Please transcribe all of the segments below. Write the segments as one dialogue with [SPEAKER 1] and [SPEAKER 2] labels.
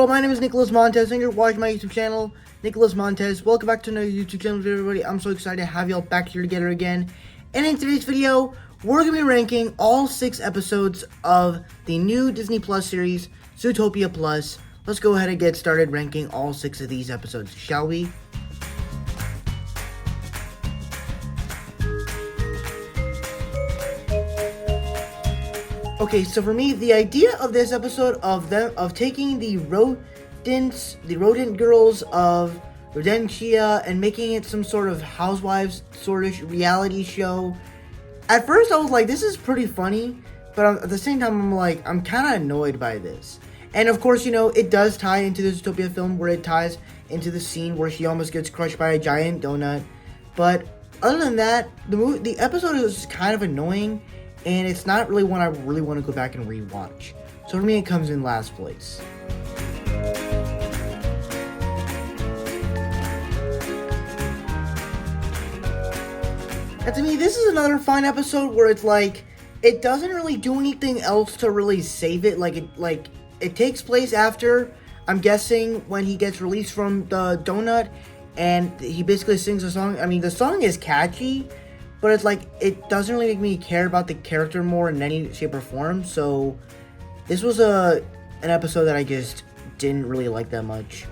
[SPEAKER 1] Hello, my name is Nicholas Montez, and you're watching my YouTube channel, Nicholas Montez. Welcome back to another YouTube channel, everybody. I'm so excited to have y'all back here together again. And in today's video, we're going to be ranking all 6 episodes of the new Disney Plus series, Zootopia Plus. Let's go ahead and get started ranking all 6 of these episodes, shall we? Okay, so for me, the idea of this episode of taking the rodent girls of Rodentia and making it some sort of housewives sort of reality show. At first, I was like, this is pretty funny, but at the same time, I'm kind of annoyed by this. And of course, you know, it does tie into the Zootopia film where it ties into the scene where she almost gets crushed by a giant donut. But other than that, the episode is kind of annoying. And it's not really one I really want to go back and rewatch. So for me, it comes in last place. And to me, this is another fun episode where it's like, it doesn't really do anything else to really save it. It takes place after, I'm guessing, when he gets released from the donut. And he basically sings a song. I mean, the song is catchy. But it's like, it doesn't really make me care about the character more in any shape or form. So, this was an episode that I just didn't really like that much.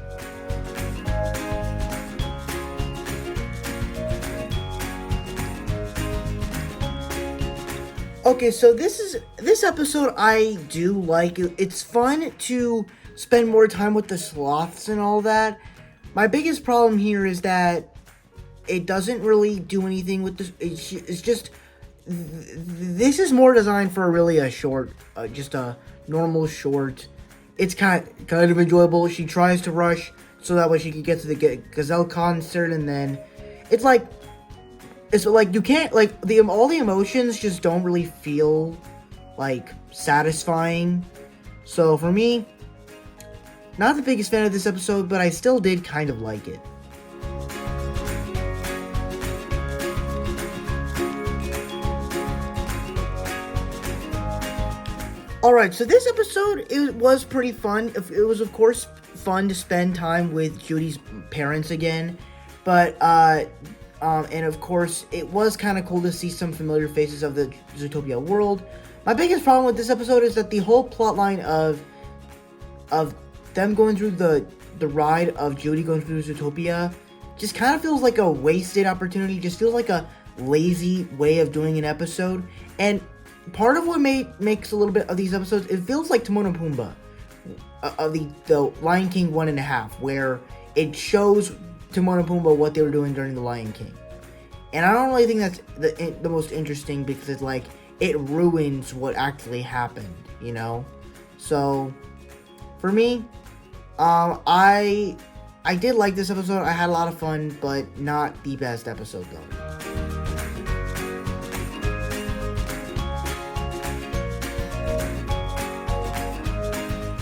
[SPEAKER 1] Okay, so this episode I do like. It's fun to spend more time with the sloths and all that. My biggest problem here is that it doesn't really do anything with this. It's just, this is more designed for really a short, just a normal short. It's kind of enjoyable. She tries to rush so that way she can get to the Gazelle concert, and then it's like you can't, like, all the emotions just don't really feel like satisfying. So for me, not the biggest fan of this episode, but I still did kind of like it. Alright, so this episode, it was pretty fun. It was, of course, fun to spend time with Judy's parents again. But, and of course, it was kind of cool to see some familiar faces of the Zootopia world. My biggest problem with this episode is that the whole plotline of them going through the ride of Judy going through Zootopia just kind of feels like a wasted opportunity. Just feels like a lazy way of doing an episode. And part of what makes a little bit of these episodes, it feels like Timon and Pumbaa, of the Lion King 1.5, where it shows Timon and Pumbaa what they were doing during the Lion King. And I don't really think that's the most interesting, because it's like, it ruins what actually happened, you know? So, for me, I did like this episode. I had a lot of fun, but not the best episode though.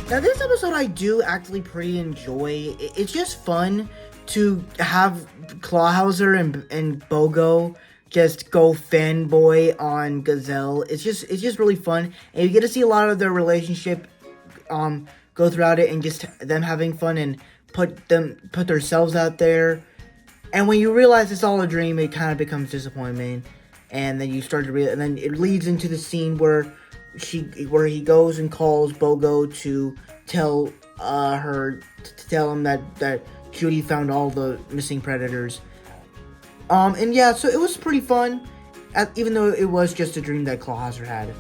[SPEAKER 1] Now, this episode I do actually pretty enjoy. It's just fun to have Clawhauser and Bogo just go fanboy on Gazelle. It's just really fun, and you get to see a lot of their relationship go throughout it, and just them having fun and put themselves out there. And when you realize it's all a dream, it kind of becomes disappointment, and then you start to realize, and then it leads into the scene where he goes and calls Bogo to tell him that Judy found all the missing predators. And yeah, so it was pretty fun, even though it was just a dream that Clawhauser had.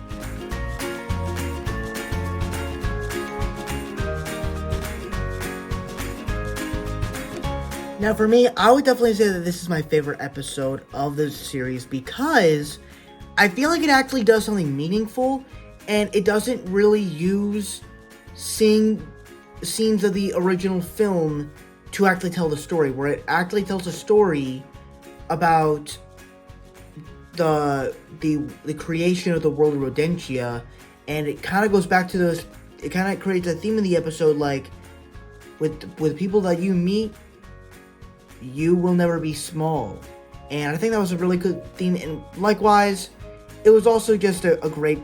[SPEAKER 1] Now for me, I would definitely say that this is my favorite episode of the series, because I feel like it actually does something meaningful. And it doesn't really use scenes of the original film to actually tell the story, where it actually tells a story about the creation of the world of Rodentia. And it kind of goes back to those, it kind of creates a theme in the episode, like, with people that you meet, you will never be small. And I think that was a really good theme. And likewise, it was also just a great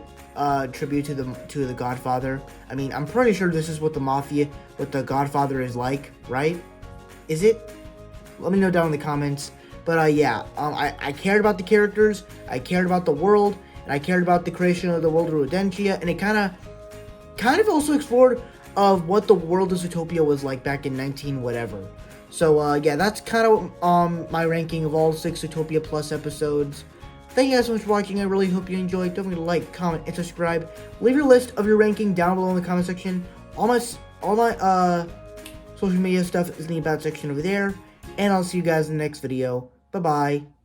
[SPEAKER 1] tribute to the Godfather. I mean, I'm pretty sure this is what the Godfather is like, right? Is it? Let me know down in the comments. But yeah, I cared about the characters, I cared about the world, and I cared about the creation of the world of Rodentia, and it kind of also explored of what the world of Zootopia was like back in 19 whatever. So yeah, that's kind of my ranking of all 6 Zootopia Plus episodes. Thank you guys so much for watching. I really hope you enjoyed. Don't forget to like, comment, and subscribe. Leave your list of your ranking down below in the comment section. All my social media stuff is in the about section over there. And I'll see you guys in the next video. Bye-bye.